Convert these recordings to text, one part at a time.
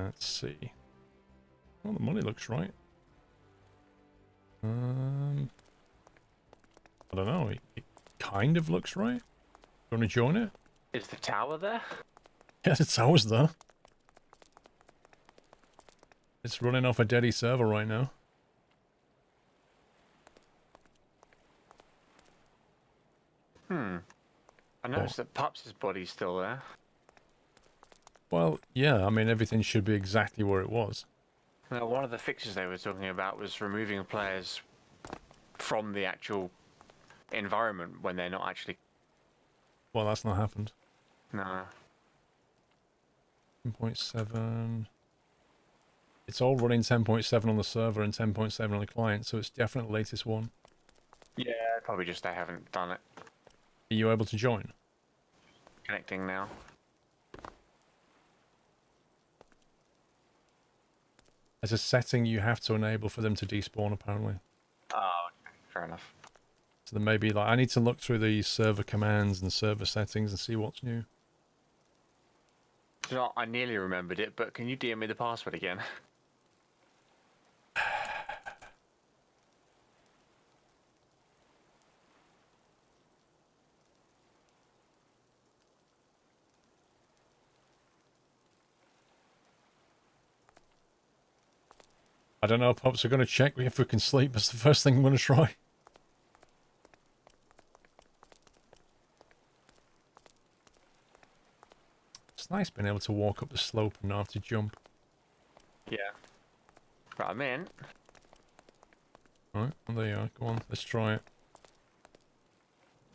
Let's see. Well, the money looks right. I don't know. It kind of looks right. You want to join it? Is the tower there? Yes, it's ours though. It's running off a deady server right now. I noticed that Pups' body's still there. Well, yeah, I mean, everything should be exactly where it was. Now, one of the fixes they were talking about was removing players from the actual environment when they're not actually... Well, that's not happened. No. 10.7. It's all running 10.7 on the server and 10.7 on the client, so it's definitely the latest one. Yeah, probably just they haven't done it. Are you able to join? Connecting now. There's a setting you have to enable for them to despawn, apparently. Oh, okay. Fair enough. So there may be like, I need to look through the server commands and server settings and see what's new. You know, I nearly remembered it, but can you DM me the password again? I don't know, Pops, we're going to check if we can sleep. That's the first thing I'm going to try. It's nice being able to walk up the slope and not have to jump. Yeah. Right, I'm in. Alright, well, there you are. Go on, let's try it.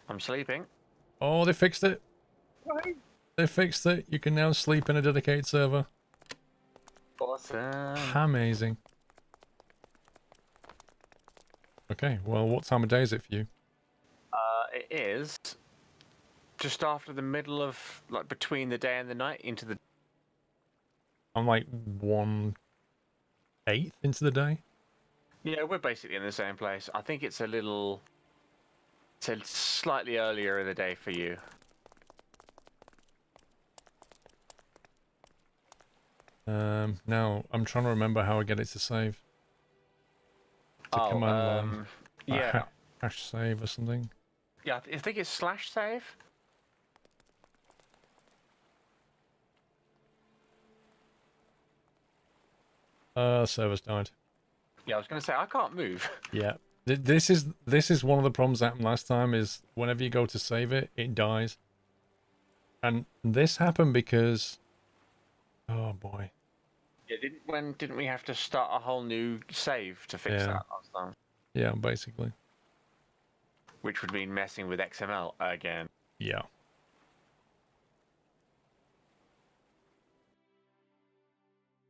I'm sleeping. Oh, they fixed it. Right. They fixed it. You can now sleep in a dedicated server. Awesome. Amazing. Okay, well, what time of day is it for you? It is just after the middle of, like, between the day and the night into the... I'm like 1/8 into the day. Yeah, we're basically in the same place. I think it's a little... It's a slightly earlier in the day for you. Now, I'm trying to remember how I get it to save. It's a command line. yeah. Hash save or something. Yeah, I think it's /save. Server's died. Yeah, I was going to say, I can't move. Yeah. This is one of the problems that happened last time, is whenever you go to save it, it dies. And this happened because... Oh, boy. Yeah, didn't we have to start a whole new save to fix that last time? Yeah, basically. Which would mean messing with XML again. Yeah.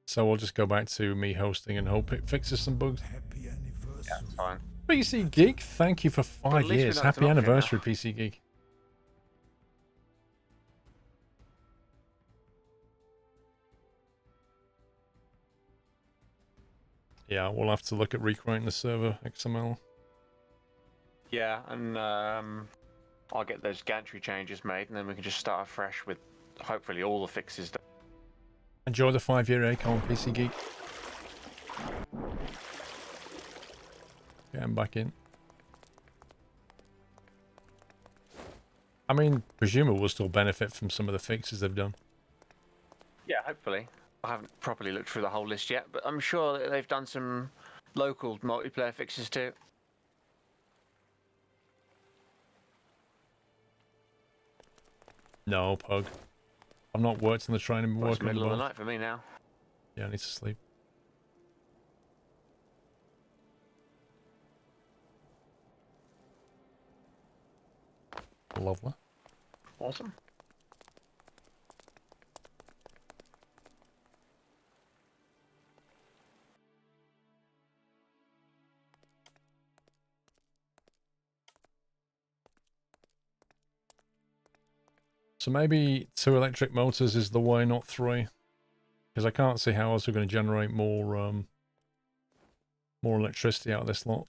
So we'll just go back to me hosting and hope it fixes some bugs. Happy anniversary. Yeah, it's fine. PC Geek, thank you for 5 least we years. know it's an Happy option anniversary, now. PC Geek. Yeah, we'll have to look at recreating the server XML. Yeah, and I'll get those gantry changes made, and then we can just start afresh with hopefully all the fixes done. Enjoy the 5-year Acorn, PC Geek. Get him back in. I mean, presumably we'll still benefit from some of the fixes they've done. Yeah, hopefully. I haven't properly looked through the whole list yet, but I'm sure that they've done some local multiplayer fixes too. No, Pug. I've not worked on the train and Well, it's working on middle of the both. night for me now. Yeah, I need to sleep. Lovely. Awesome. So maybe 2 electric motors is the way, not 3. Because I can't see how else we're going to generate more electricity out of this lot.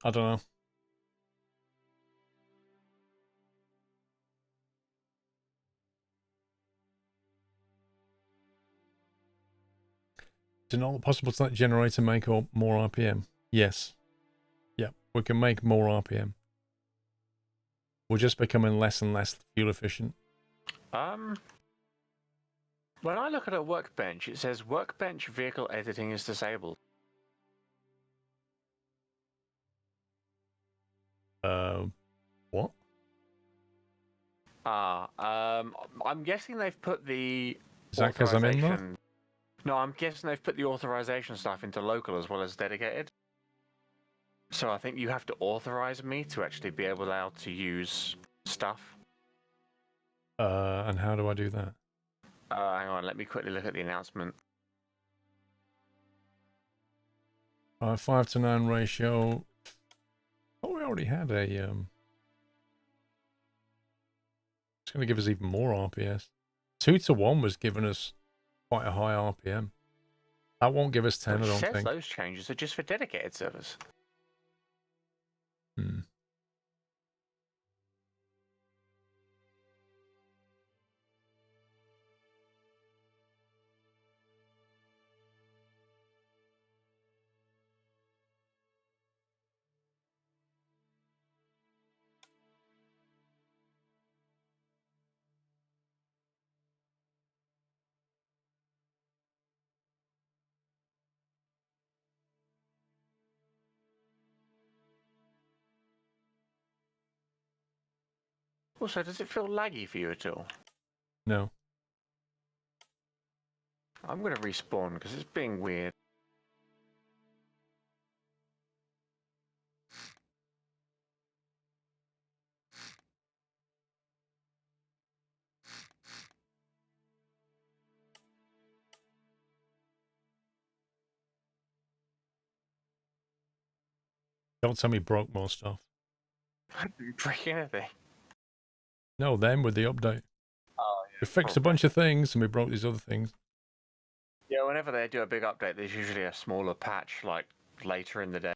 I don't know. Is it not possible to let generator make more RPM? Yes. Yep, we can make more RPM. We're just becoming less and less fuel efficient. When I look at a workbench, it says workbench vehicle editing is disabled. What? I'm guessing they've put the Is that because I'm in there? No, I'm guessing they've put the authorization stuff into local as well as dedicated. So I think you have to authorize me to actually be allowed to use stuff. And how do I do that? Hang on, let me quickly look at the announcement. 5:9 ratio. Oh, we already had a It's going to give us even more RPS. 2:1 was giving us quite a high RPM. That won't give us 10, I don't think. Those changes are just for dedicated servers. Hmm. Also, does it feel laggy for you at all? No. I'm going to respawn because it's being weird. Don't tell me broke more stuff. I didn't break anything. No, them with the update. Oh, yeah. We fixed a bunch of things and we broke these other things. Yeah, whenever they do a big update, there's usually a smaller patch, like, later in the day.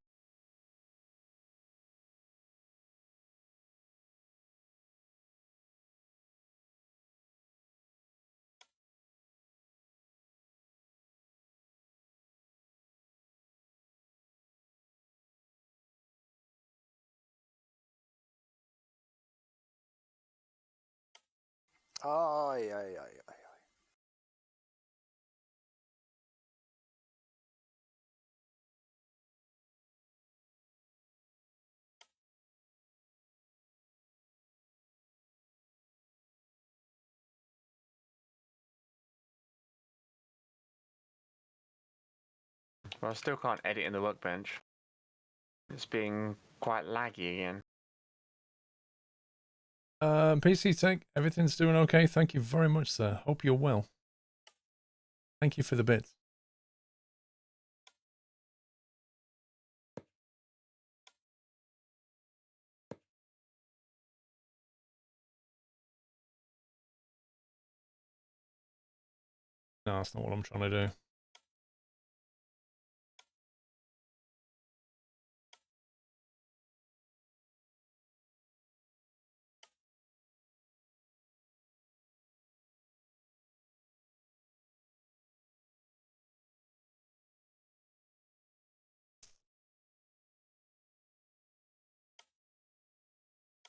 Ay, ay, ay, ay. But I still can't edit in the workbench. It's being quite laggy again. PC Tech, everything's doing okay. Thank you very much, sir. Hope you're well. Thank you for the bits. No, that's not what I'm trying to do.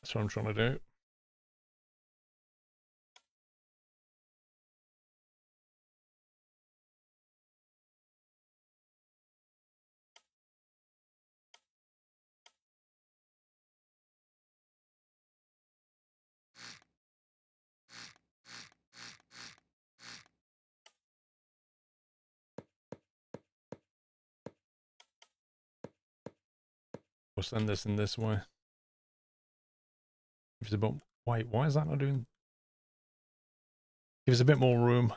That's what I'm trying to do. We'll send this in this way. Give us a bit. Wait, why is that not doing? Give us a bit more room.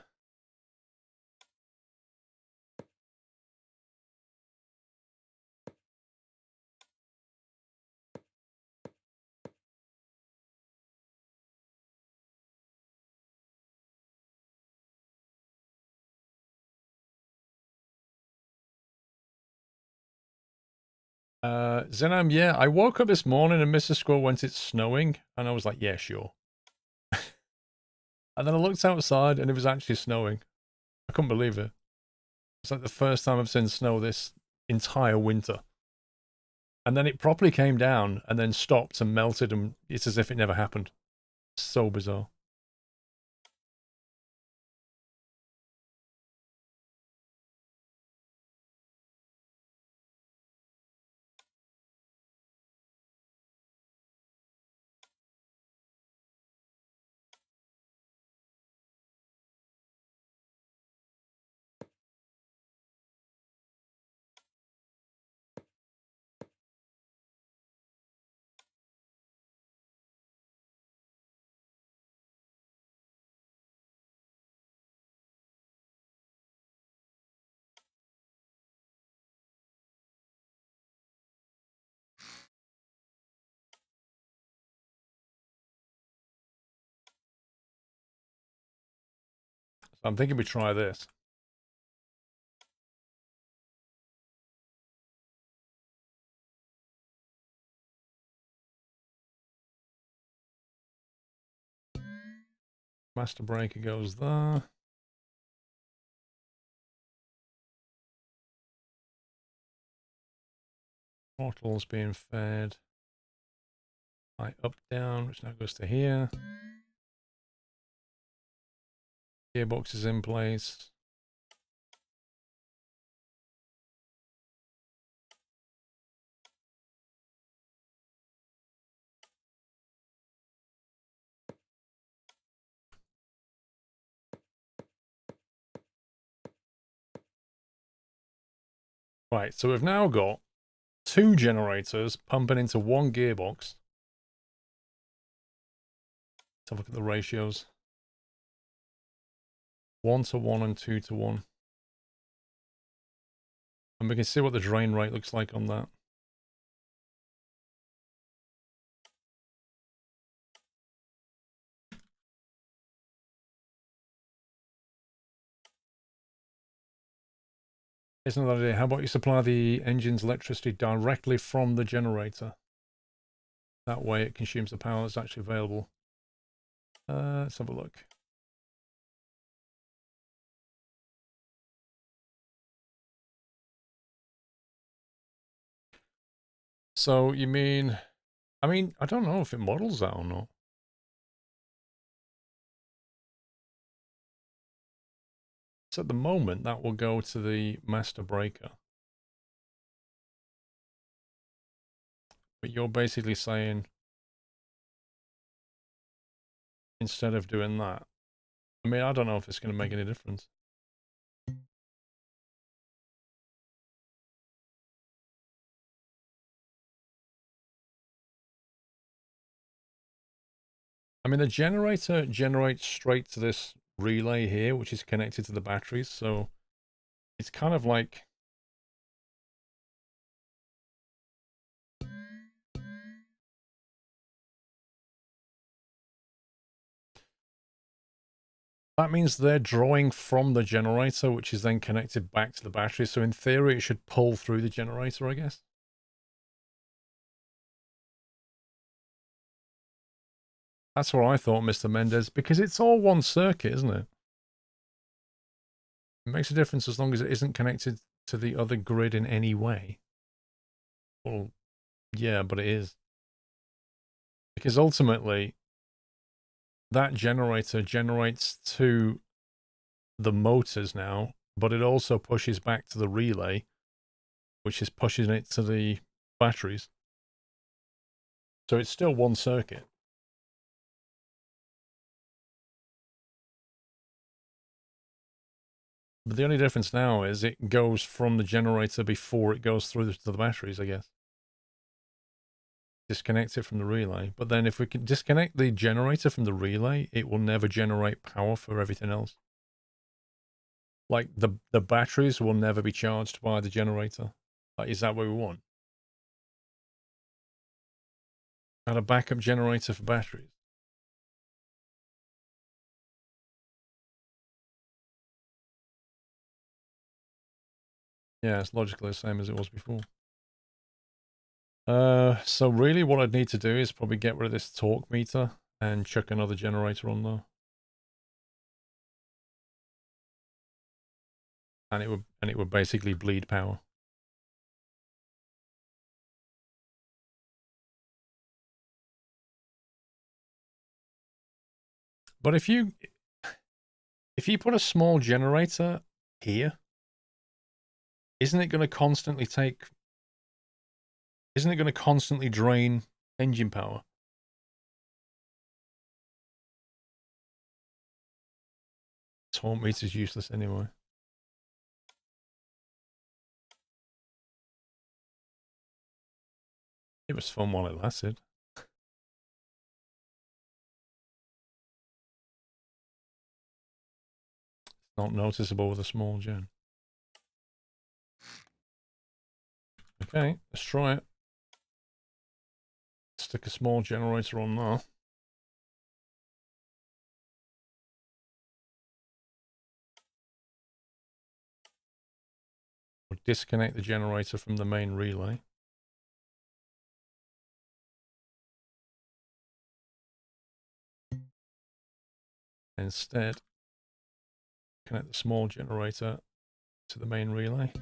Zenam, yeah, I woke up this morning and Mr. Squirrel went, it's snowing. And I was like, yeah, sure. And then I looked outside and it was actually snowing. I couldn't believe it. It's like the first time I've seen snow this entire winter. And then it properly came down and then stopped and melted, and it's as if it never happened. So bizarre. So I'm thinking we try this. Master breaker goes there. Throttle's being fed. Right, up, down, which now goes to here. Gearbox is in place. Right, so we've now got 2 generators pumping into 1 gearbox. Let's have a look at the ratios. 1-to-1 and 2-to-1. And we can see what the drain rate looks like on that. Here's another idea. How about you supply the engine's electricity directly from the generator? That way it consumes the power that's actually available. Let's have a look. So you mean, I don't know if it models that or not. So at the moment, that will go to the master breaker. But you're basically saying, instead of doing that, I don't know if it's going to make any difference. The generator generates straight to this relay here, which is connected to the batteries. So it's kind of like, that means they're drawing from the generator, which is then connected back to the battery. So in theory, it should pull through the generator, I guess. That's what I thought, Mr. Mendez, because it's all one circuit, isn't it? It makes a difference as long as it isn't connected to the other grid in any way. Well, yeah, but it is. Because ultimately, that generator generates to the motors now, but it also pushes back to the relay, which is pushing it to the batteries. So it's still one circuit. But the only difference now is it goes from the generator before it goes through to the batteries, I guess. Disconnect it from the relay. But then if we can disconnect the generator from the relay, it will never generate power for everything else. Like the batteries will never be charged by the generator. Like, is that what we want? Add a backup generator for batteries. Yeah, it's logically the same as it was before. So really what I'd need to do is probably get rid of this torque meter and chuck another generator on there. And it would basically bleed power. But if you put a small generator here, isn't it going to constantly drain engine power? Torque meter's useless anyway. It was fun while it lasted. Not noticeable with a small gen. Okay, let's try it. Stick a small generator on there. We'll disconnect the generator from the main relay. Instead, connect the small generator to the main relay.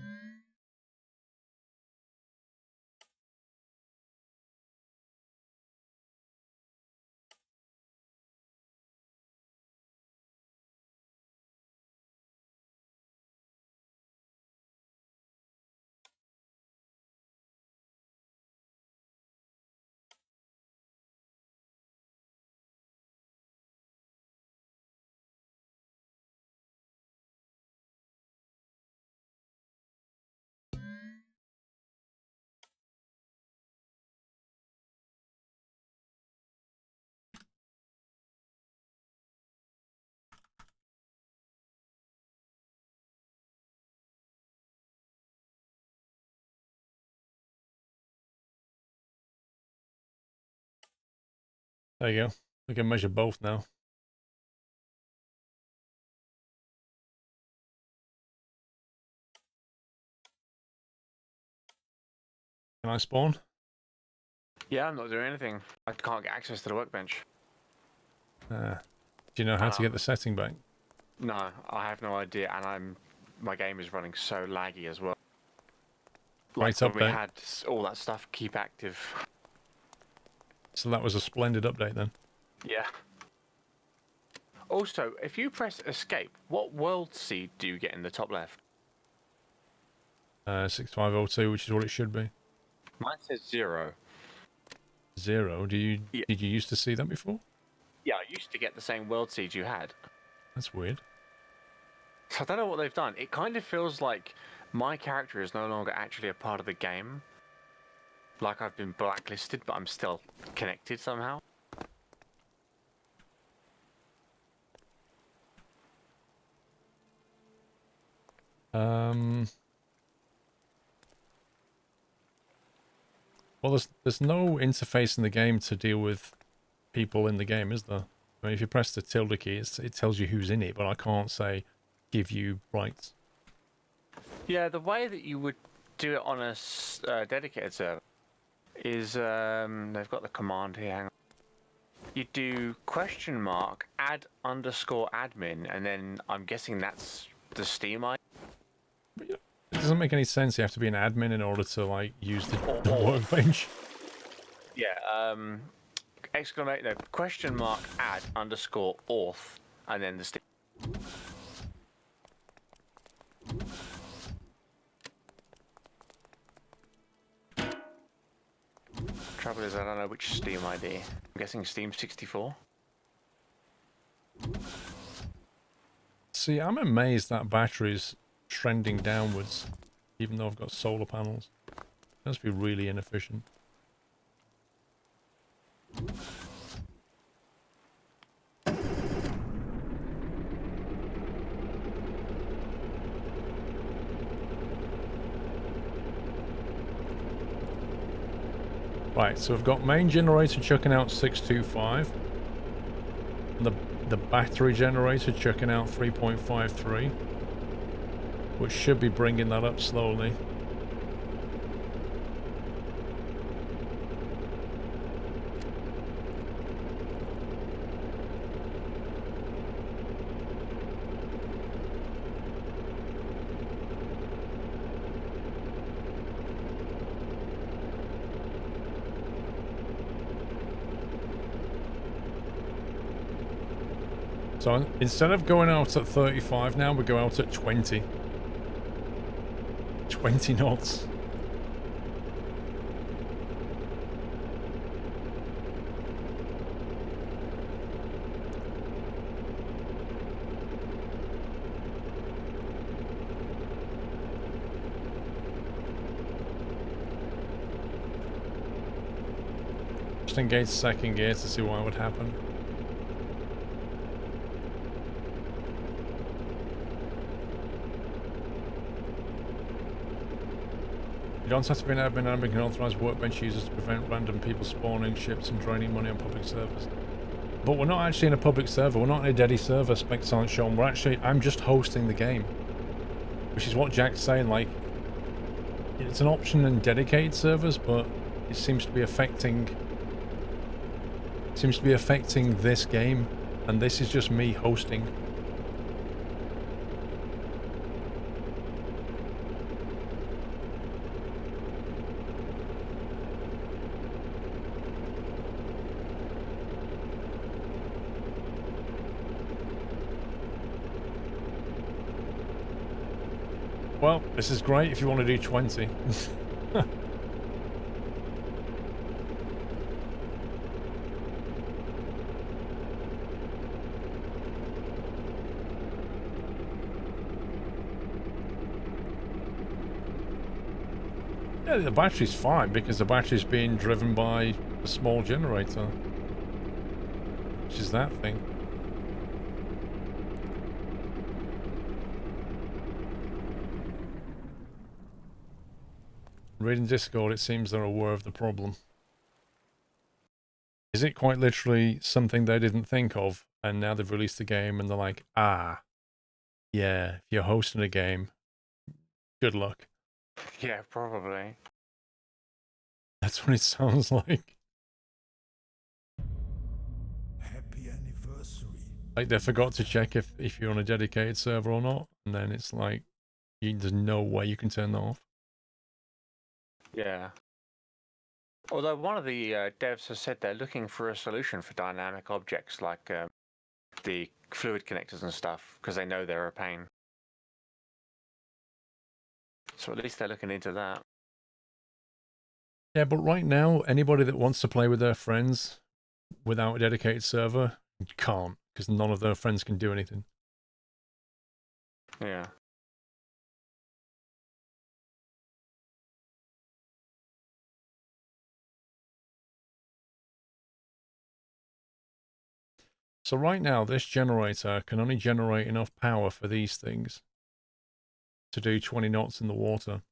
There you go. We can measure both now. Can I spawn? Yeah, I'm not doing anything. I can't get access to the workbench. Do you know how to get the setting back? No, I have no idea, and my game is running so laggy as well. Like when we had all that stuff keep active. So that was a splendid update then. Yeah. Also, if you press escape, what world seed do you get in the top left? 6502, which is what it should be. Mine says 0. 0? Did you used to see that before? Yeah, I used to get the same world seed you had. That's weird. So I don't know what they've done. It kind of feels like my character is no longer actually a part of the game. Like I've been blacklisted, but I'm still connected somehow. Well, there's no interface in the game to deal with people in the game, is there? I mean, if you press the tilde key, it tells you who's in it, but I can't say give you rights. Yeah, the way that you would do it on a dedicated server is they've got the command here. Hang on. You do !add_admin, and then I'm guessing that's the Steam ID. It doesn't make any sense. You have to be an admin in order to like use the workbench. Yeah. !add_auth, and then the Steam. Trouble is, I don't know which Steam ID. I'm guessing Steam 64. See, I'm amazed that battery's trending downwards, even though I've got solar panels. It must be really inefficient. Right, so we've got main generator chucking out 625. The battery generator chucking out 3.53. Which should be bringing that up slowly. So instead of going out at 35 now, we go out at 20. 20 knots. Just engage second gear to see what would happen. You don't have to be an admin, admin can authorize workbench users to prevent random people spawning ships and draining money on public servers. But we're not actually in a public server, we're not in a daddy server, specs aren't shown, I'm just hosting the game. Which is what Jack's saying, like, it's an option in dedicated servers, but it seems to be affecting this game, and this is just me hosting. Well, this is great if you want to do 20. Yeah, the battery's fine because the battery's being driven by a small generator. Which is that thing. Reading Discord, it seems they're aware of the problem. Is it quite literally something they didn't think of, and now they've released the game and they're like, ah, yeah, if you're hosting a game, good luck. Yeah, probably. That's what it sounds like. Happy anniversary. Like they forgot to check if you're on a dedicated server or not, and then it's like, there's no way you can turn that off. Yeah. Although one of the devs has said they're looking for a solution for dynamic objects like the fluid connectors and stuff, because they know they're a pain. So at least they're looking into that. Yeah, but right now, anybody that wants to play with their friends without a dedicated server can't, because none of their friends can do anything. Yeah. So right now, this generator can only generate enough power for these things to do 20 knots in the water.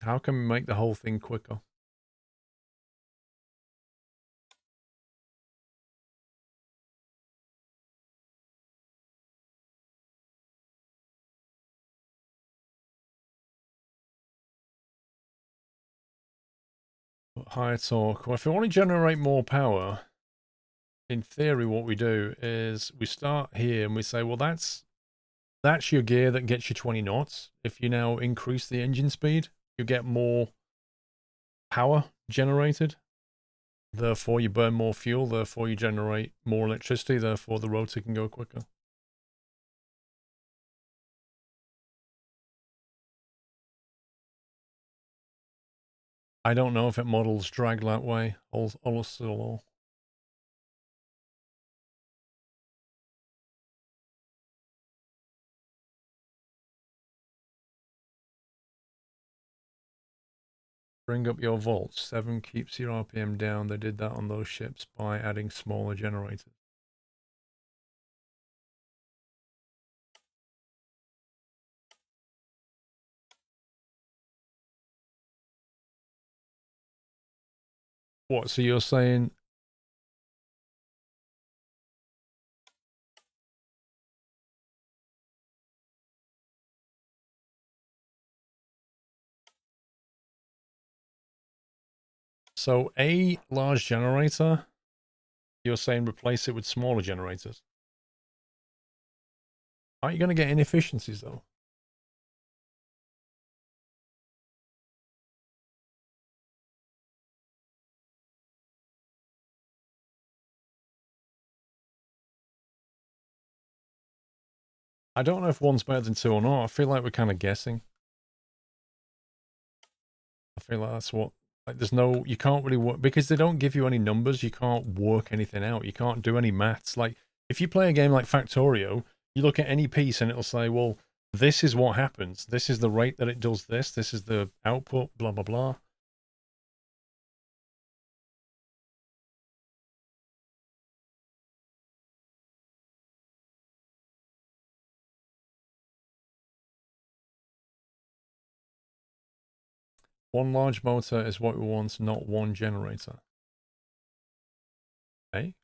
How can we make the whole thing quicker? Higher torque. Well, if we want to generate more power, in theory, what we do is we start here and we say, well, that's your gear that gets you 20 knots. If you now increase the engine speed, you get more power generated. Therefore, you burn more fuel. Therefore, you generate more electricity. Therefore, the rotor can go quicker. I don't know if it models drag that way. Also, bring up your volts. 7 keeps your RPM down. They did that on those ships by adding smaller generators. What? So you're saying? So a large generator, you're saying replace it with smaller generators. Aren't you going to get inefficiencies though? I don't know if one's better than two or not. I feel like we're kind of guessing. I feel like that's what, like, there's no, you can't really work, because they don't give you any numbers, you can't work anything out, you can't do any maths. Like, if you play a game like Factorio, you look at any piece and it'll say, well, this is what happens, this is the rate that it does this is the output, blah, blah, blah. One large motor is what we want, not one generator. Okay.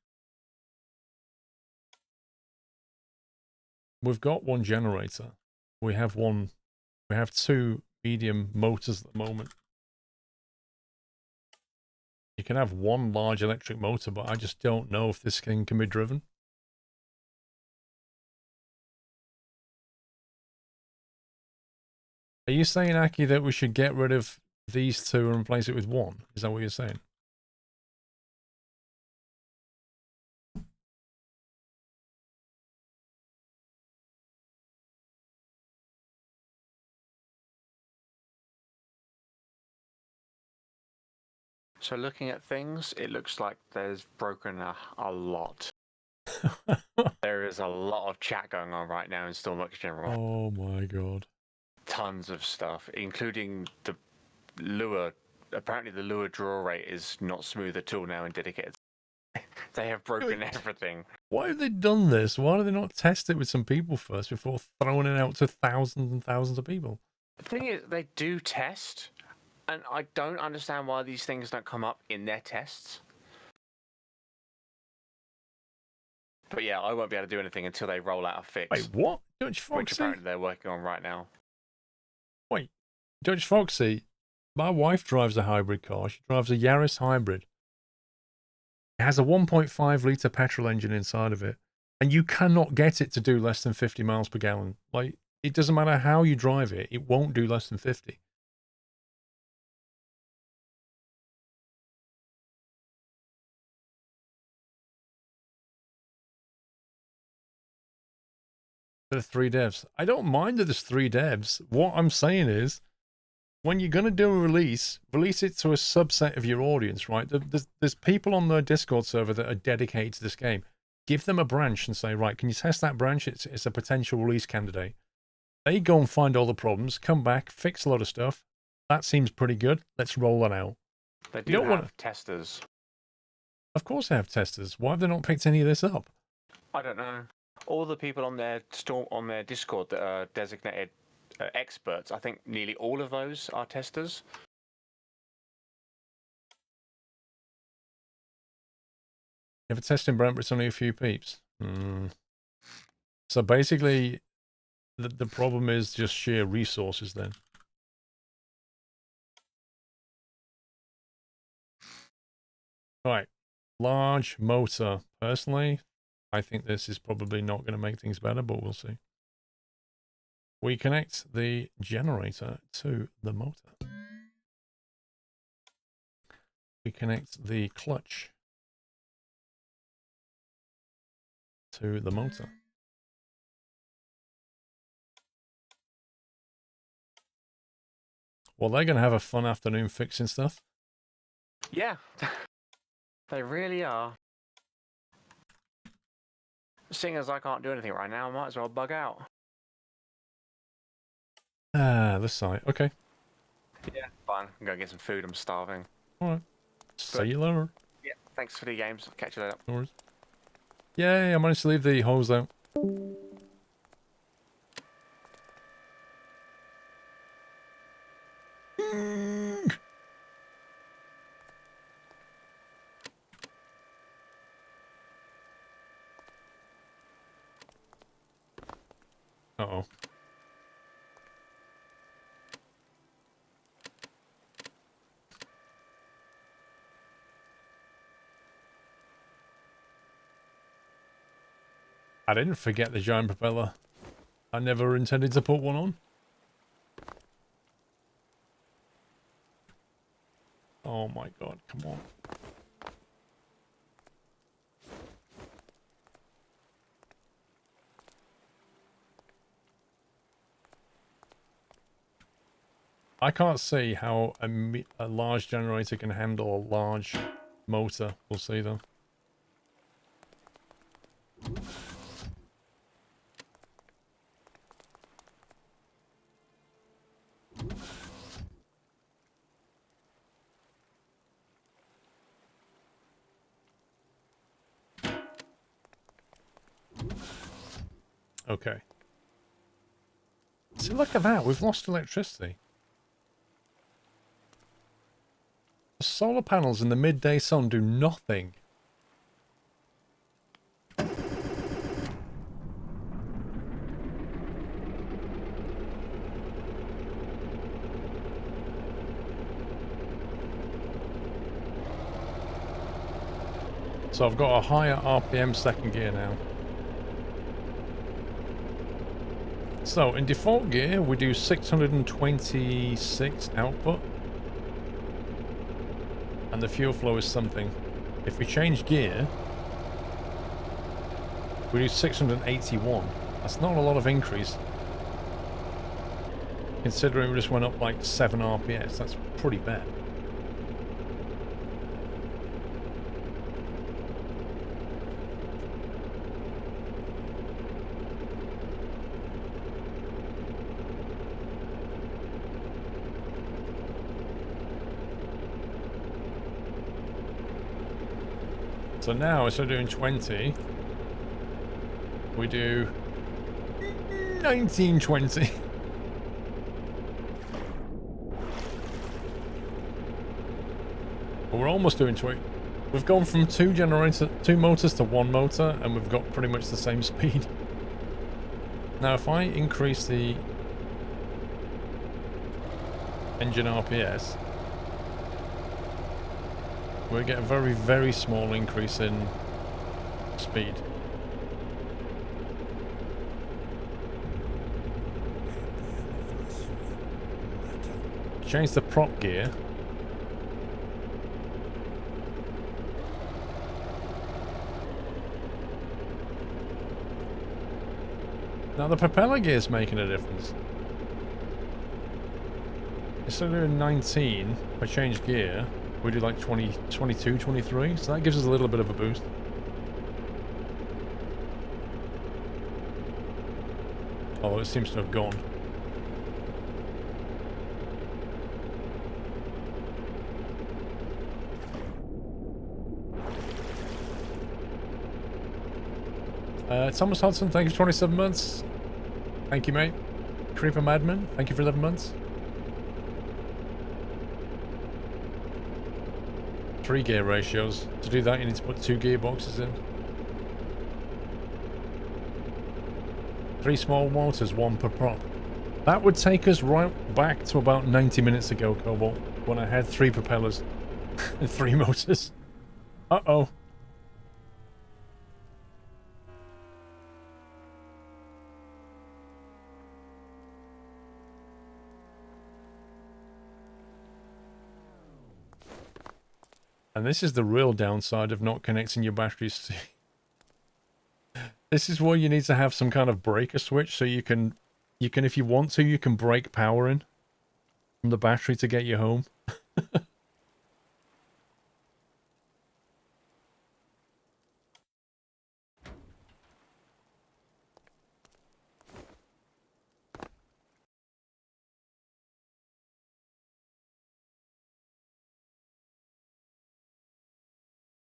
We've got one generator. We have two medium motors at the moment. You can have one large electric motor, but I just don't know if this thing can be driven. Are you saying, Aki, that we should get rid of these two and replace it with one? Is that what you're saying? So looking at things, it looks like there's broken a lot. There is a lot of chat going on right now in Stormworks General. Oh my god. Tons of stuff, including the lure. Apparently the lure draw rate is not smooth at all now in dedicated. They have broken everything. Why have they done this? Why do they not test it with some people first before throwing it out to thousands and thousands of people? The thing is, they do test, and I don't understand why these things don't come up in their tests. But yeah, I won't be able to do anything until they roll out a fix. Wait, what? Judge Foxy? Which apparently they're working on right now. Wait, Judge Foxy, my wife drives a hybrid car. She drives a Yaris hybrid. It has a 1.5 litre petrol engine inside of it, and you cannot get it to do less than 50 miles per gallon. Like, it doesn't matter how you drive it, it won't do less than 50. There are 3 devs. I don't mind that there's 3 devs. What I'm saying is, when you're going to do a release it to a subset of your audience, right? There's people on the Discord server that are dedicated to this game. Give them a branch and say, right, can you test that branch? It's a potential release candidate. They go and find all the problems, come back, fix a lot of stuff. That seems pretty good. Let's roll that out. They do have testers. Of course they have testers. Why have they not picked any of this up? I don't know. All the people on their Discord that are designated experts, I think nearly all of those are testers. You have a testing branch, but it's only a few peeps. So basically, the problem is just sheer resources then. Right. Large motor. Personally, I think this is probably not going to make things better, but we'll see. We connect the generator to the motor. We connect the clutch to the motor. Well, they're going to have a fun afternoon fixing stuff. Yeah, they really are. Seeing as I can't do anything right now, I might as well bug out. Ah, the site. Okay. Yeah, fine. I'm going to get some food. I'm starving. All right. See you later. Yeah, thanks for the games. I'll catch you later. No worries. Yay, I managed to leave the hose out. Uh-oh. I didn't forget the giant propeller. I never intended to put one on. Oh my god, come on. I can't see how a large generator can handle a large motor. We'll see though. Okay. See, look at that. We've lost electricity. The solar panels in the midday sun do nothing. So I've got a higher RPM second gear now. So in default gear, we do 626 output. And the fuel flow is something. If we change gear, we do 681. That's not a lot of increase. Considering we just went up like 7 RPS, that's pretty bad. So now, instead of doing 20, we do 1920. But we're almost doing 20. We've gone from two motors to one motor, and we've got pretty much the same speed. Now, if I increase the engine RPS, we get a very, very small increase in speed. Change the prop gear. Now the propeller gear is making a difference. Instead of doing 19, if I change gear, we do like 20, 22, 23, so that gives us a little bit of a boost. Although it seems to have gone. Thomas Hudson, thank you for 27 months. Thank you, mate. Creeper Madman, thank you for 11 months. 3 gear ratios. To do that, you need to put 2 gearboxes in. 3 small motors, 1 per prop. That would take us right back to about 90 minutes ago, Cobalt, when I had 3 propellers and 3 motors. Uh-oh. And this is the real downside of not connecting your batteries to... This is where you need to have some kind of breaker switch so you can, if you want to, you can break power in from the battery to get you home.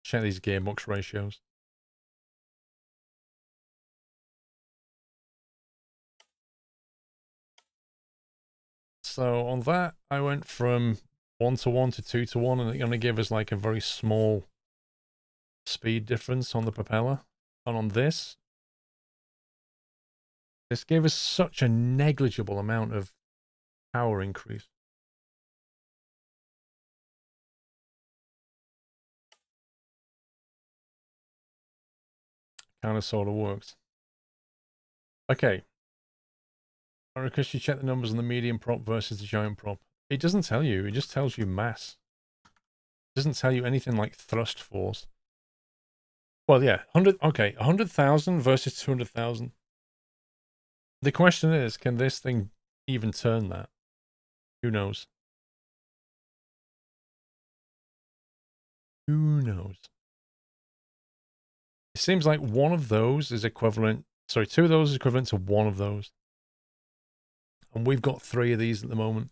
Check these gearbox ratios. So on that, I went from 1-to-1 to 2-to-1, and it's going to give us like a very small speed difference on the propeller. And on this gave us such a negligible amount of power increase. Kind of sort of works. Okay. I request you check the numbers on the medium prop versus the giant prop. It doesn't tell you, it just tells you mass. It doesn't tell you anything like thrust force. Well, yeah, 100,000 versus 200,000. The question is, can this thing even turn that? Who knows? Who knows? It seems like one of those is equivalent... Sorry, two of those is equivalent to one of those. And we've got 3 of these at the moment.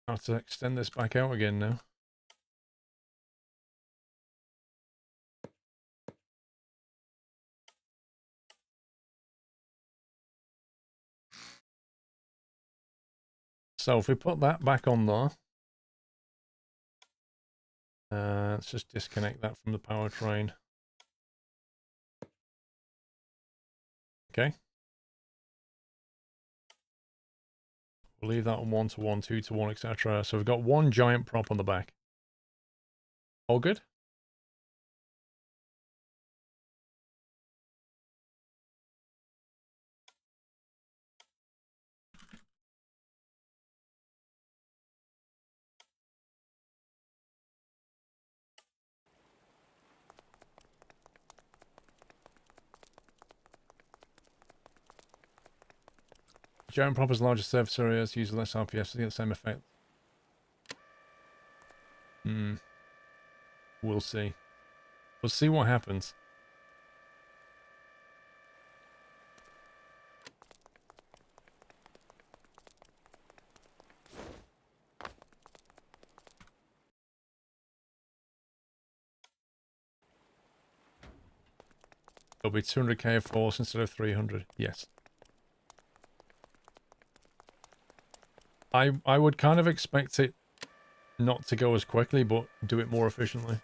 I have to extend this back out again now. So if we put that back on there, let's just disconnect that from the powertrain. Okay. We'll leave that on 1 to 1, 2 to 1, etc. So we've got one giant prop on the back. All good? Giant prop has larger surface areas, use less RPS to get the same effect. We'll see. We'll see what happens. It'll be 200k of force instead of 300. Yes. I would kind of expect it not to go as quickly, but do it more efficiently.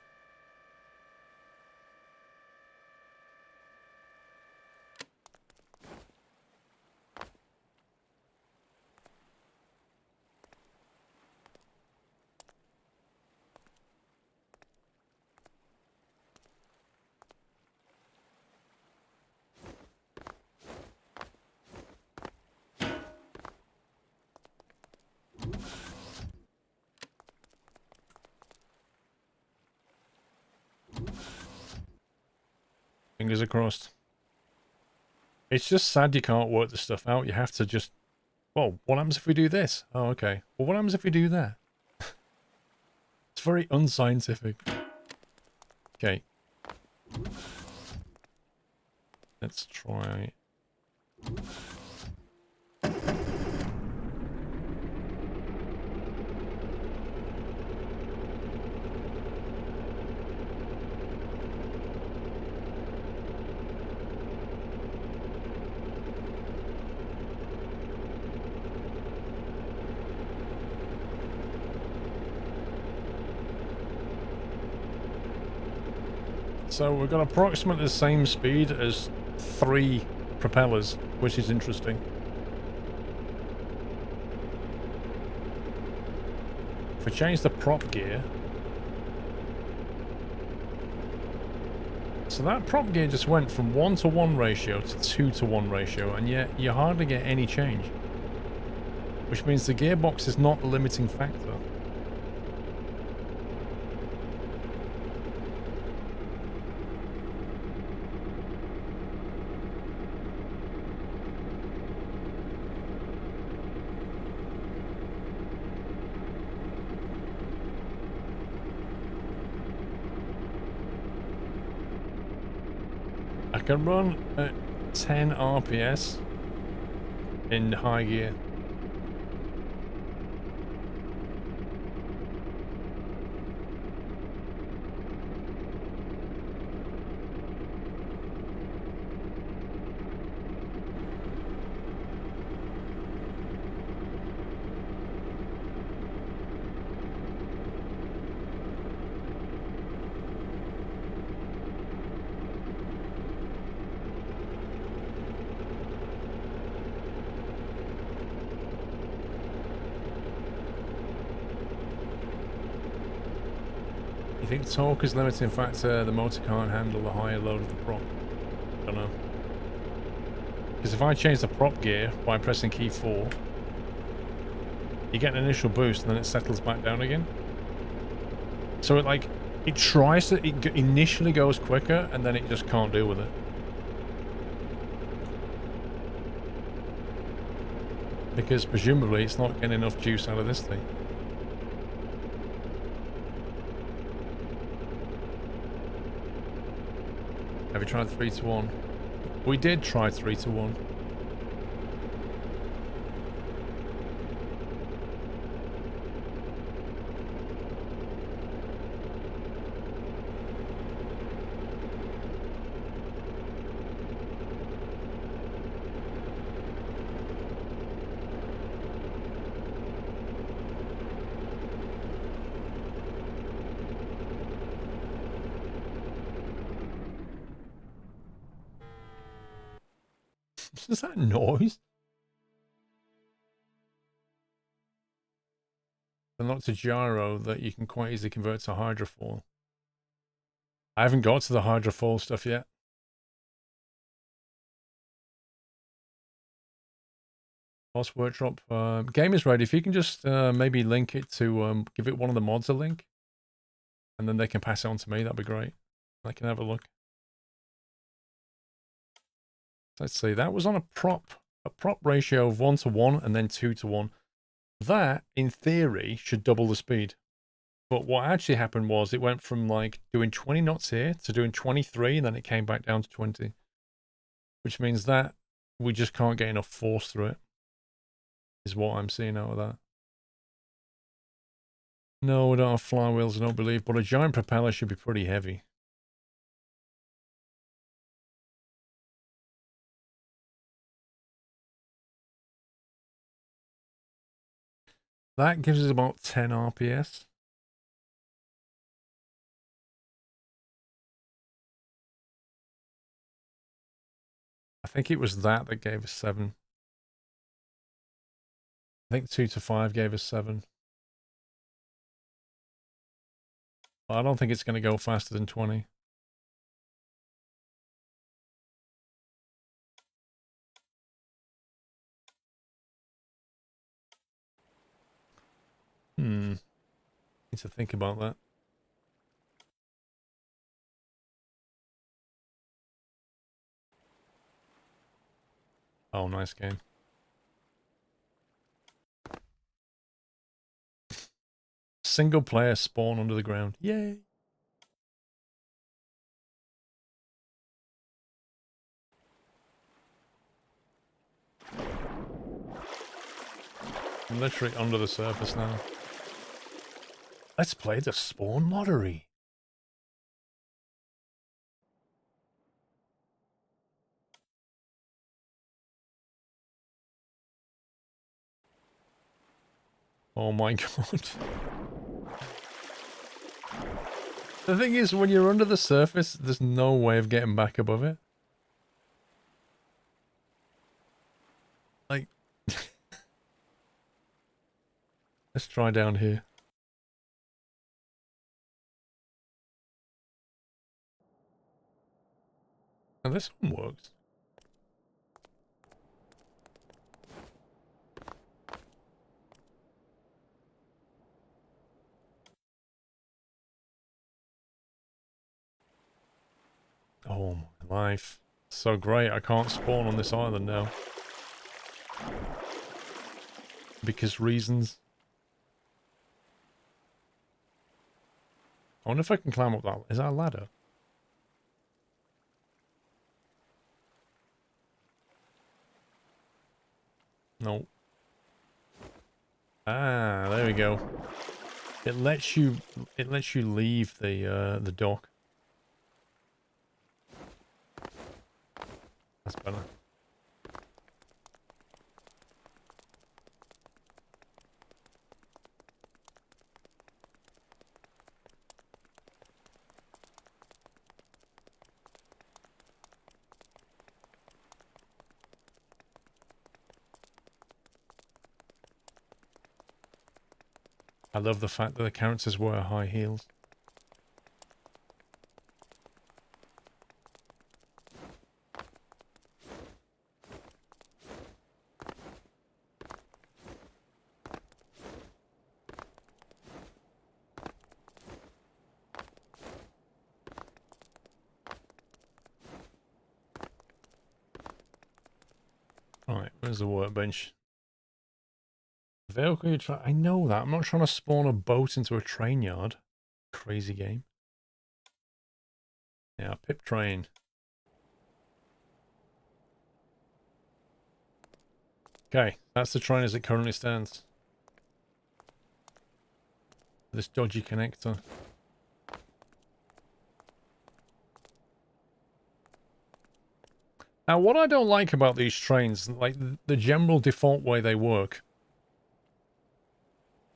Fingers crossed. It's just sad you can't work the stuff out. You have to just... Well, what happens if we do this? Oh, okay. Well, what happens if we do that? It's very unscientific. Okay. Let's try... So we've got approximately the same speed as 3 propellers, which is interesting. If we change the prop gear... So that prop gear just went from 1 to 1 ratio to 2 to 1 ratio, and yet you hardly get any change. Which means the gearbox is not the limiting factor. I can run at 10 RPS in high gear. You think torque is limiting factor? The motor can't handle the higher load of the prop. Don't know. Because if I change the prop gear by pressing key 4, you get an initial boost and then it settles back down again. So it like, it tries to, it initially goes quicker and then it just can't deal with it. Because presumably it's not getting enough juice out of this thing. Have you tried 3 to 1? We did try 3 to 1. Is that noise? Unlocked a gyro that you can quite easily convert to hydrofoil. I haven't got to the hydrofoil stuff yet. Boss Workshop. Game is ready. If you can just maybe link it to, give it one of the mods a link. And then they can pass it on to me, that'd be great. I can have a look. Let's see, that was on a prop ratio of 1 to 1 and then 2 to 1. That, in theory, should double the speed. But what actually happened was it went from like doing 20 knots here to doing 23 and then it came back down to 20. Which means that we just can't get enough force through it. Is what I'm seeing out of that. No, we don't have flywheels, I don't believe, but a giant propeller should be pretty heavy. That gives us about 10 RPS. I think it was that gave us 7. I think 2 to 5 gave us 7. But I don't think it's going to go faster than 20. Need to think about that. Oh, nice game. Single player spawn under the ground. Yay! I'm literally under the surface now. Let's play the spawn lottery. Oh my god. The thing is, when you're under the surface, there's no way of getting back above it. Like... Let's try down here. And this one works. Oh my life. So great, I can't spawn on this island now. Because reasons. I wonder if I can climb up that. Is that a ladder? No. Ah, there we go. It lets you leave the dock. That's better. I love the fact that the characters wear high heels. There's the workbench. Vehicle you try. I know that. I'm not trying to spawn a boat into a train yard. Crazy game. Yeah, pip train. Okay, that's the train as it currently stands. This dodgy connector. Now, what I don't like about these trains, like the general default way they work,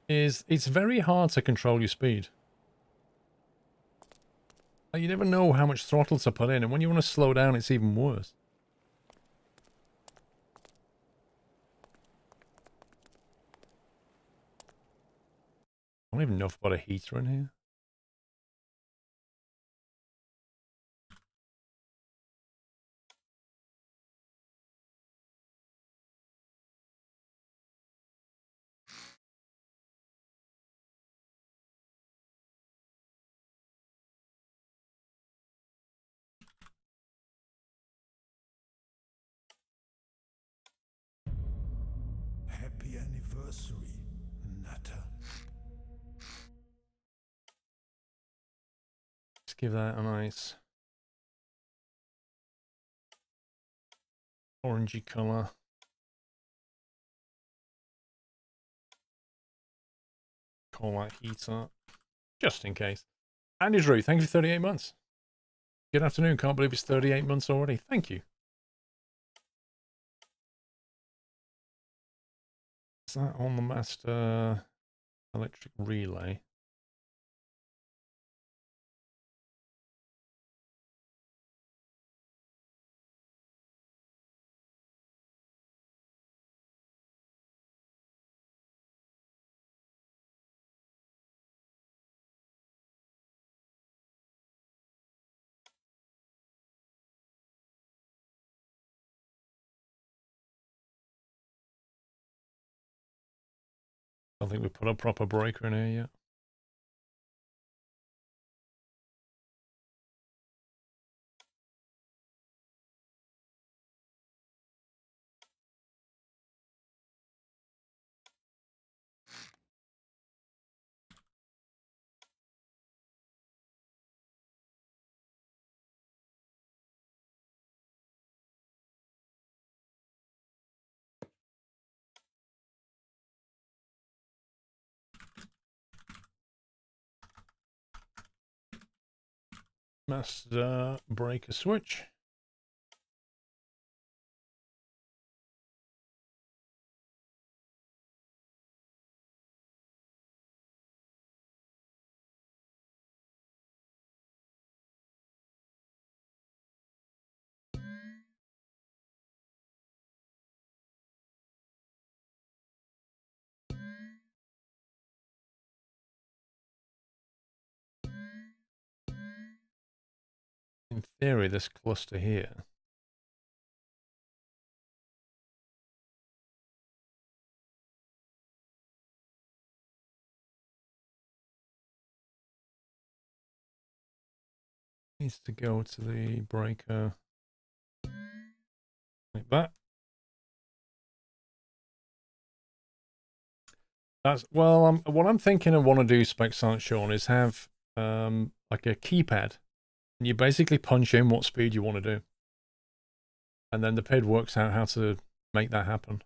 is it's very hard to control your speed. Like, you never know how much throttle to put in, and when you want to slow down, it's even worse. I don't even know if I've got a heater in here. Happy anniversary, Nutter. Let's give that a nice orangey colour. Call that heater, just in case. Andy Drew, thank you for 38 months. Good afternoon, can't believe it's 38 months already. Thank you. Is that on the master electric relay? I don't think we put a proper breaker in here yet. Master breaker switch. In theory, this cluster here needs to go to the breaker like that. That's, well, what I'm thinking I want to do, Spec Science Sean, is have like a keypad, and you basically punch in what speed you want to do, and then the PID works out how to make that happen.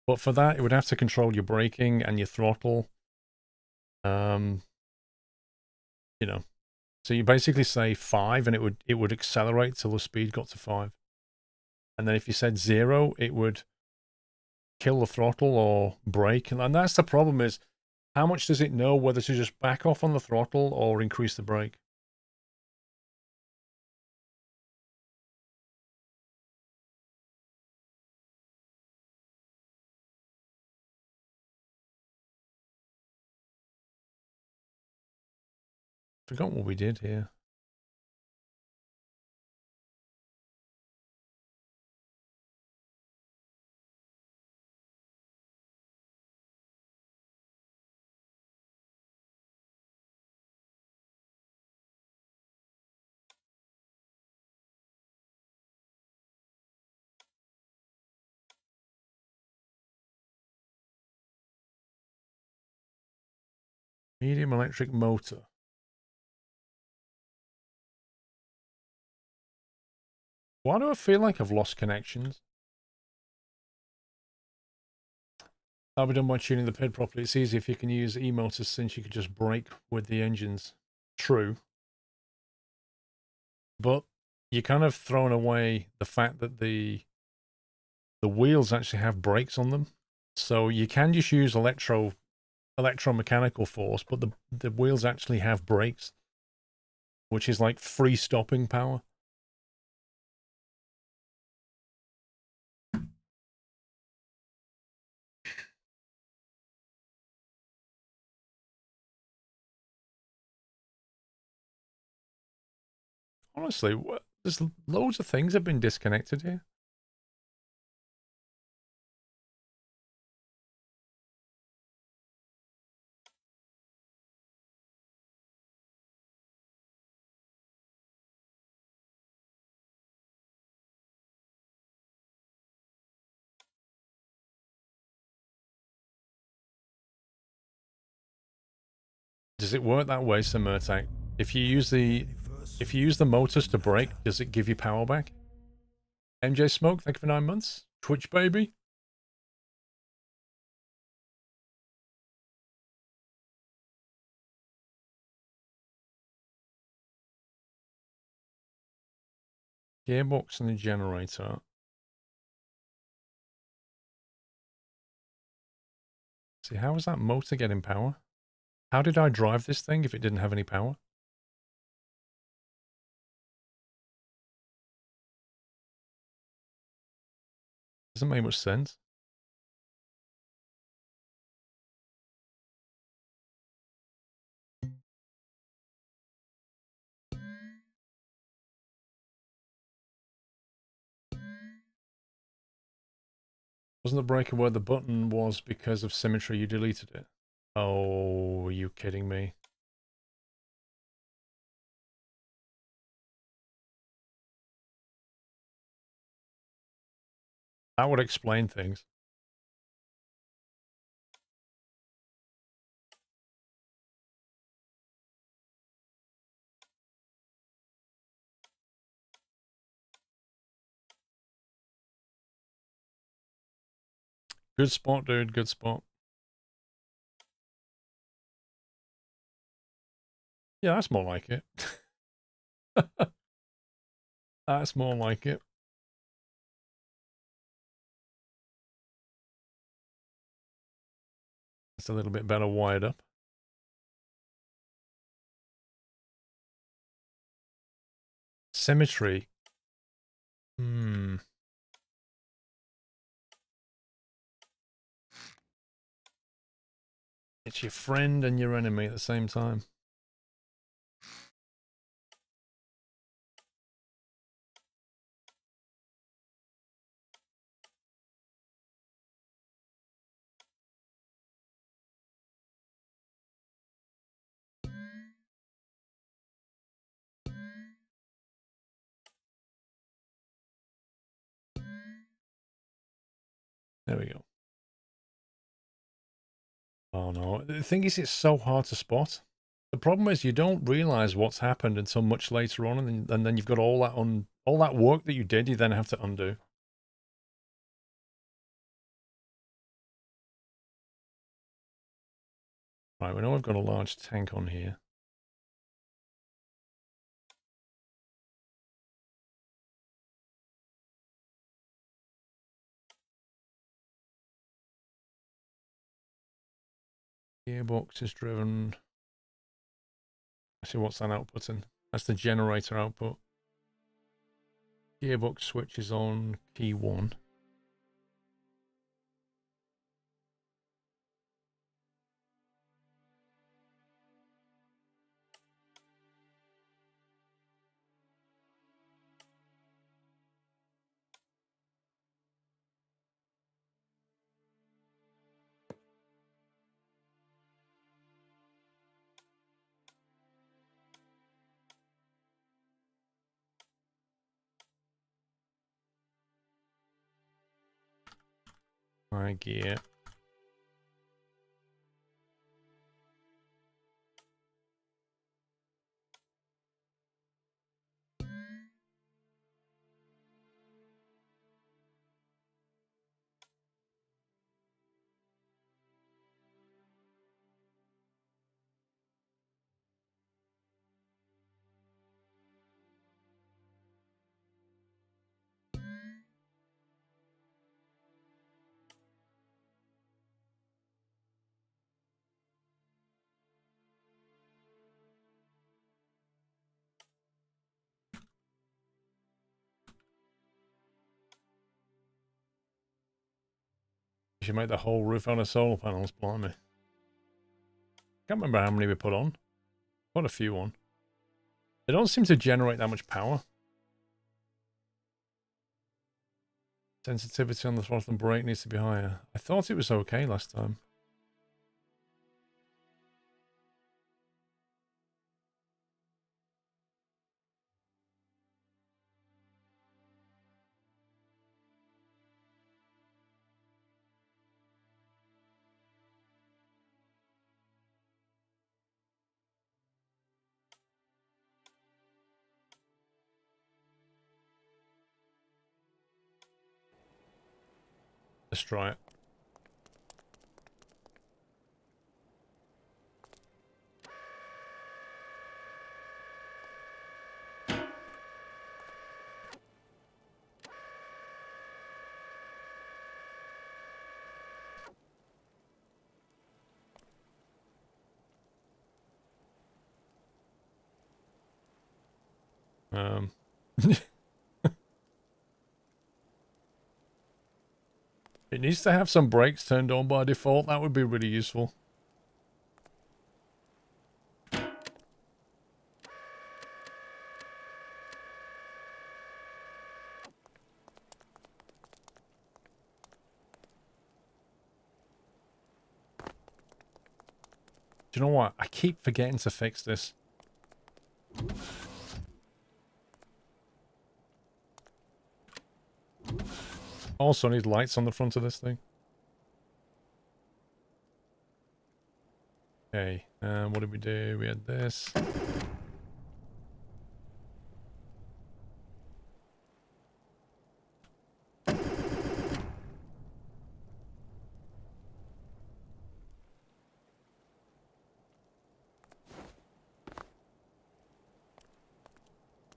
But for that, it would have to control your braking and your throttle. You know, so you basically say 5, and it would accelerate till the speed got to 5, and then if you said 0, it would kill the throttle or brake. And that's the problem, is how much does it know whether to just back off on the throttle or increase the brake? Forgot what we did here. Medium electric motor. Why do I feel like I've lost connections? That'll be done by tuning the PID properly. It's easy if you can use e-motors since you can just brake with the engines. True. But you're kind of throwing away the fact that the wheels actually have brakes on them. So you can just use electromechanical force, but the wheels actually have brakes, which is like free stopping power. Honestly, there's loads of things have been disconnected here. Does it work that way, Symmetry? If you use the motors to brake, does it give you power back? MJ Smoke, thank you for 9 months. Twitch baby. Gearbox and the generator. See, how is that motor getting power? How did I drive this thing if it didn't have any power? Doesn't make much sense. Wasn't the breaker where the button was because of symmetry you deleted it? Oh, are you kidding me? That would explain things. Good spot, dude. Good spot. Yeah, that's more like it. That's more like it. It's a little bit better wired up. Symmetry. It's your friend and your enemy at the same time. There we go. Oh no, the thing is, it's so hard to spot. The problem is you don't realize what's happened until much later on, and then you've got all that work that you did, you then have to undo. Right, we know I've got a large tank on here. Gearbox is driven. Actually, what's that outputting? That's the generator output. Gearbox switch is on key 1. My gear. You should make the whole roof out of solar panels, blimey. Can't remember how many we put on. Quite a few on. They don't seem to generate that much power. Sensitivity on the throttle and brake needs to be higher. I thought it was okay last time. Let's try it. It needs to have some brakes turned on by default. That would be really useful. Do you know what? I keep forgetting to fix this. Also need lights on the front of this thing. Okay, what did we do? We had this.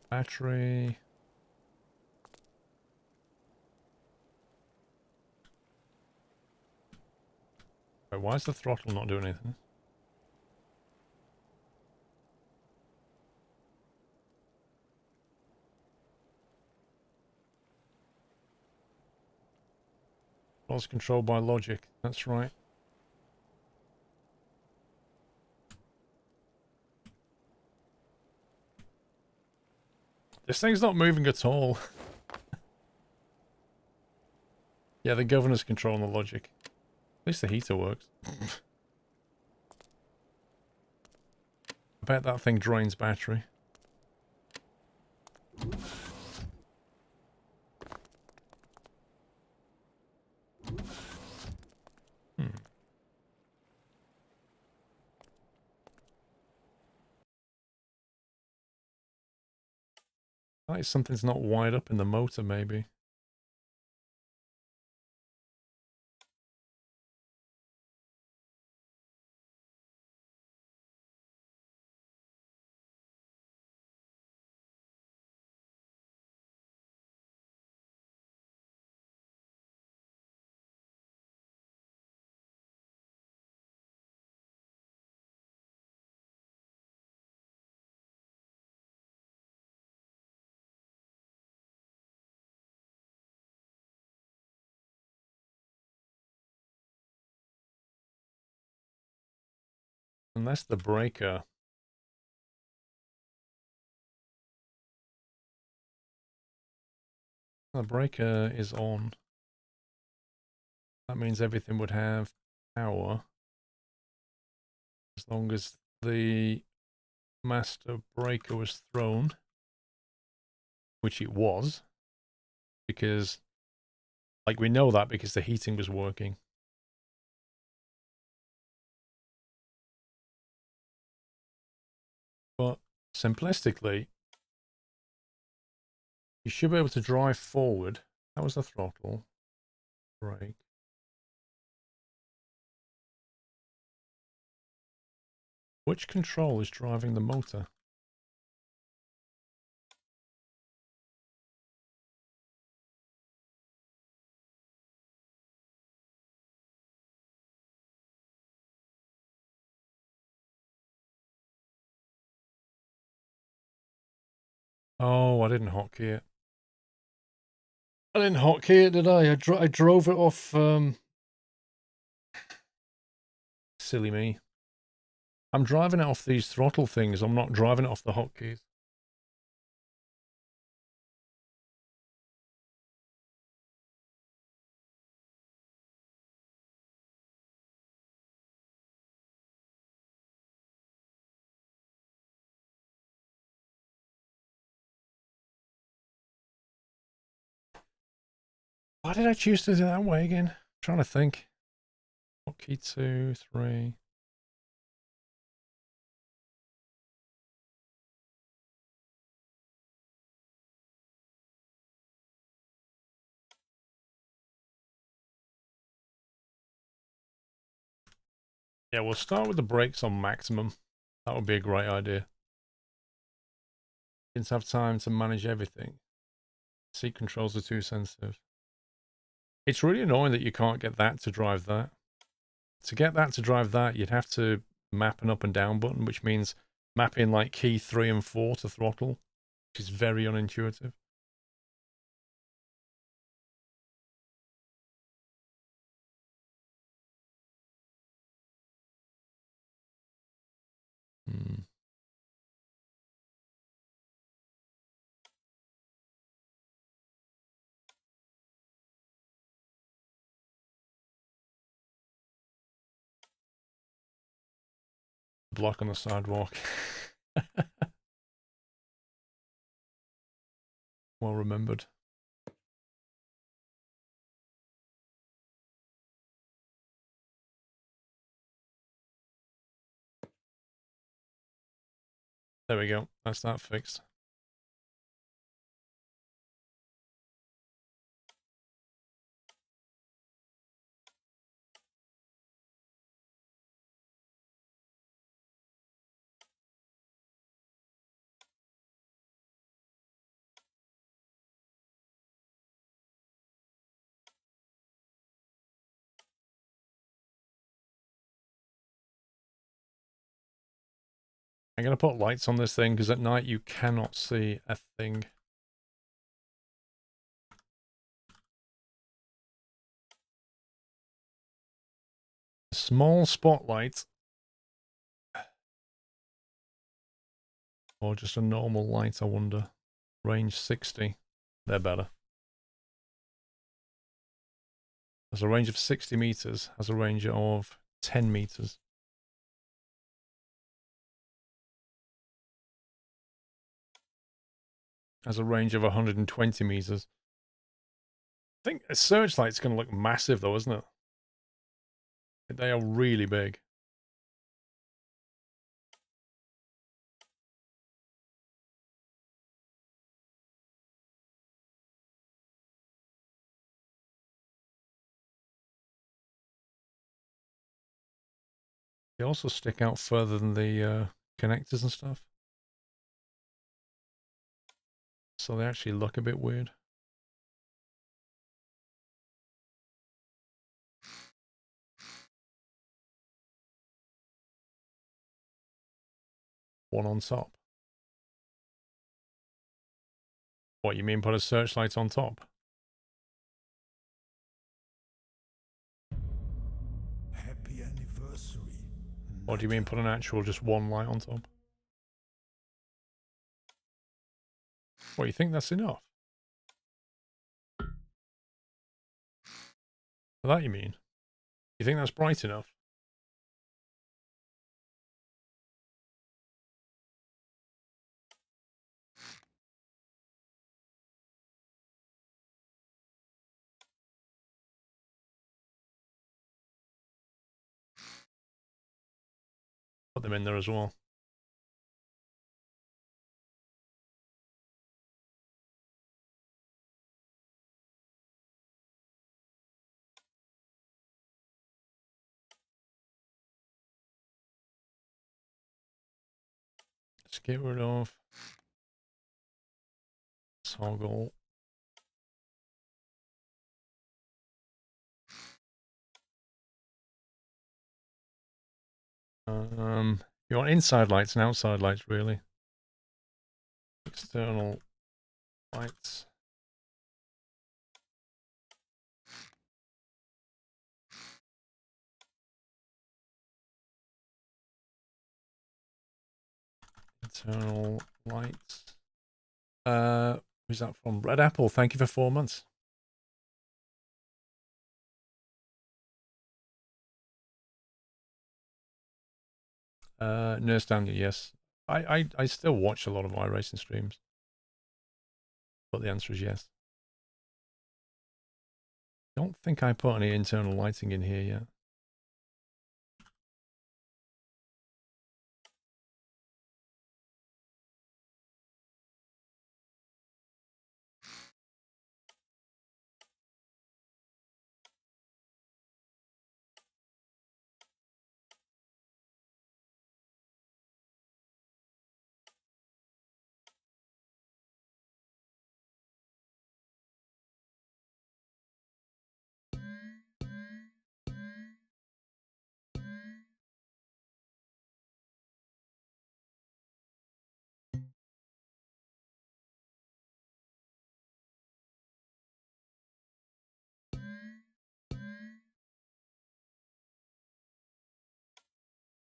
Battery. Wait, why is the throttle not doing anything? It's controlled by logic. That's right. This thing's not moving at all. Yeah, the governor's controlling the logic. At least the heater works. I bet that thing drains battery. Like something's not wired up in the motor, maybe. Unless the breaker... The breaker is on. That means everything would have power. As long as the master breaker was thrown. Which it was. Because... Like, we know that because the heating was working. But simplistically, you should be able to drive forward. That was the throttle. Brake. Which control is driving the motor? Oh, I didn't hotkey it. I didn't hotkey it, did I? I drove it off Silly me. I'm driving it off these throttle things. I'm not driving it off the hotkeys. Why did I choose to do it that way again? I'm trying to think. Hotkey 2, 3. Yeah, we'll start with the brakes on maximum. That would be a great idea. Didn't have time to manage everything. Seat controls are too sensitive. It's really annoying that you can't get that to drive that. To get that to drive that, you'd have to map an up and down button, which means mapping like key 3 and 4 to throttle, which is very unintuitive. Block on the sidewalk. Well remembered. There we go. That's that fixed. I'm going to put lights on this thing because at night you cannot see a thing. Small spotlight. Or just a normal light, I wonder. Range 60. They're better. Has a range of 60 meters. Has a range of 10 meters. Has a range of 120 meters. I think a searchlight's going to look massive though, isn't it? They are really big. They also stick out further than the connectors and stuff. So they actually look a bit weird. One on top. What, you mean put a searchlight on top? Happy anniversary. Or do you mean put an actual just one light on top? What, you think that's enough? For that you mean? You think that's bright enough? Put them in there as well. Let's get rid of toggle. You want inside lights and outside lights, really. External lights. Internal lights. Who's that from? Red Apple, thank you for 4 months. Nurse Daniel, yes. I still watch a lot of iRacing streams. But the answer is yes. Don't think I put any internal lighting in here yet.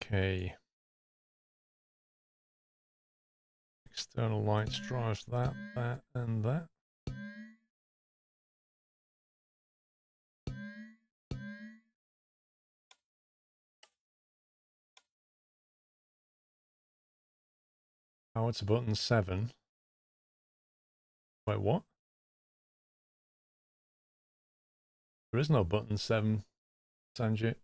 Okay. External lights drives that, and that. Power to button 7. Wait, what? There is no button 7, Sanjit.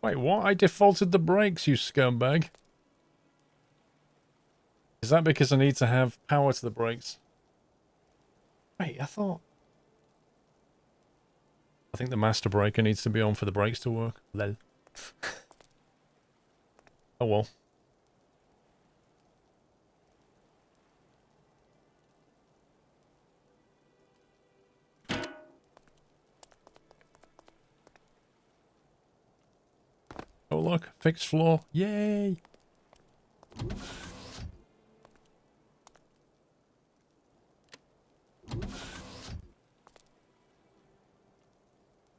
Wait, what? I defaulted the brakes, you scumbag. Is that because I need to have power to the brakes? Wait, I think the master breaker needs to be on for the brakes to work. Lol. Oh well. Oh look, fixed floor. Yay!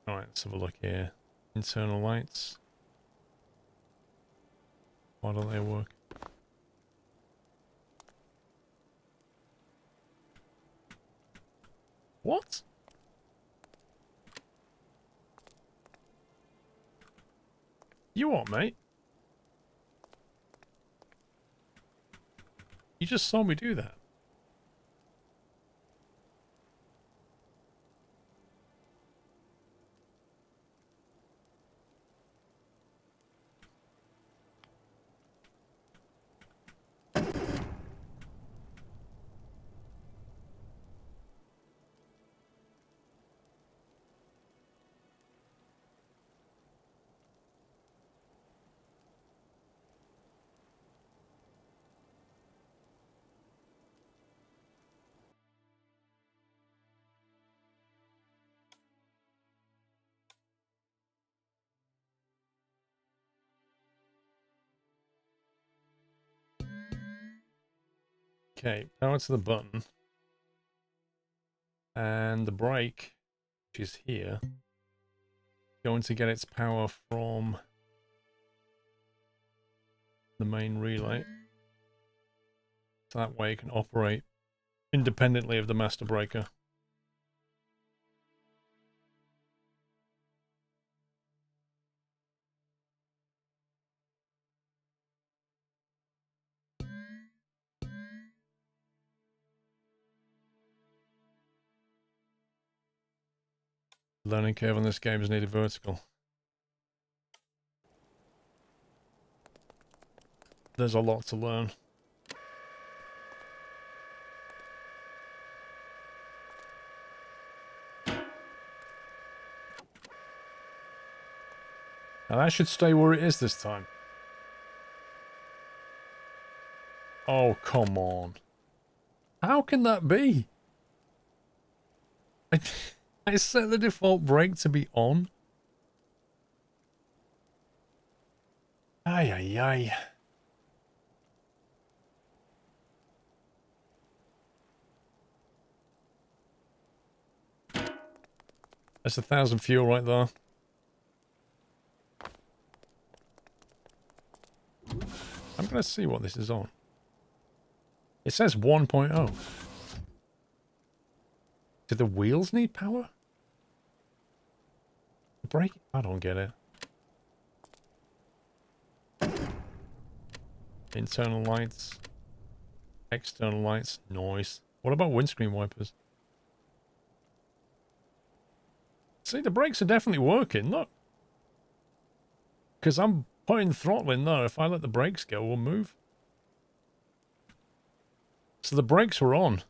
Alright, let's have a look here. Internal lights. Why don't they work? What? You what, mate? You just saw me do that. Okay, power to the button. And the brake, which is here, going to get its power from the main relay. So that way it can operate independently of the master breaker. Learning curve on this game is nearly vertical. There's a lot to learn. Now that should stay where it is this time. Oh, come on. How can that be? I set the default brake to be on. Ay, ay, ay. That's 1,000 fuel right there. I'm going to see what this is on. It says 1.0. Do the wheels need power? The brake? I don't get it. Internal lights. External lights. Noise. What about windscreen wipers? See, the brakes are definitely working, look. Because I'm putting throttle in there. If I let the brakes go, we'll move. So the brakes were on.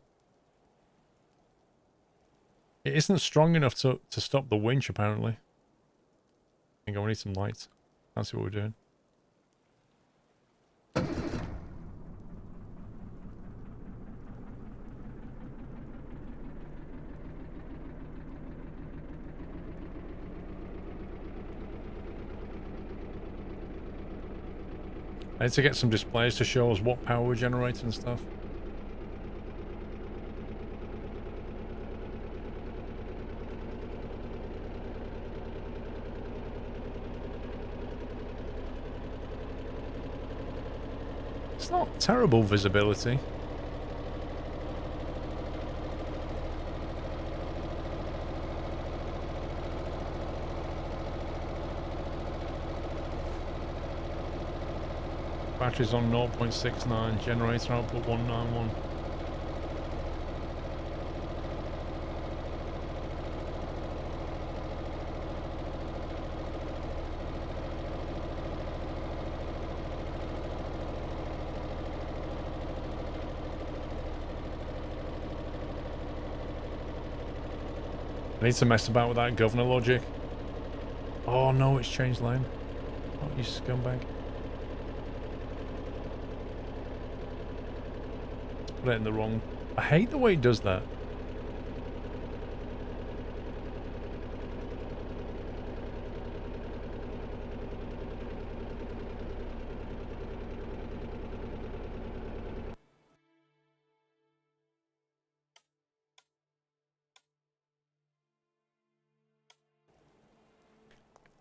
It isn't strong enough to stop the winch, apparently. I think I need some lights. Can't see what we're doing. I need to get some displays to show us what power we're generating and stuff. It's not terrible visibility. Batteries on 0.69, generator output 191. I need to mess about with that governor logic. Oh no, it's changed lane. Oh, you scumbag. Put it in the wrong... I hate the way it does that.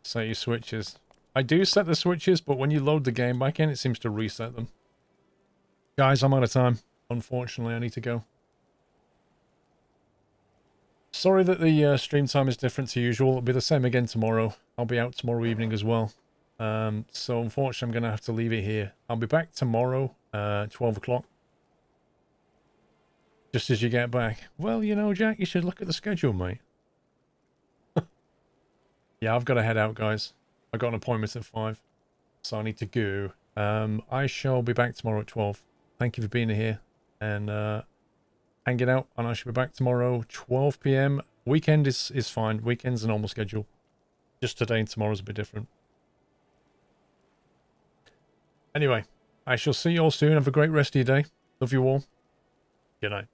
Set your switches. I do set the switches, but when you load the game back in, it seems to reset them. Guys, I'm out of time. Unfortunately, I need to go. Sorry that the stream time is different to usual. It'll be the same again tomorrow. I'll be out tomorrow evening as well. So unfortunately, I'm going to have to leave it here. I'll be back tomorrow, 12 o'clock. Just as you get back. Well, you know, Jack, you should look at the schedule, mate. Yeah, I've got to head out, guys. I've got an appointment at 5. So I need to go. I shall be back tomorrow at 12. Thank you for being here. And hanging out. And I shall be back tomorrow, 12 PM. Weekend is fine. Weekend's a normal schedule. Just today and tomorrow's a bit different. Anyway, I shall see you all soon. Have a great rest of your day. Love you all. Good night.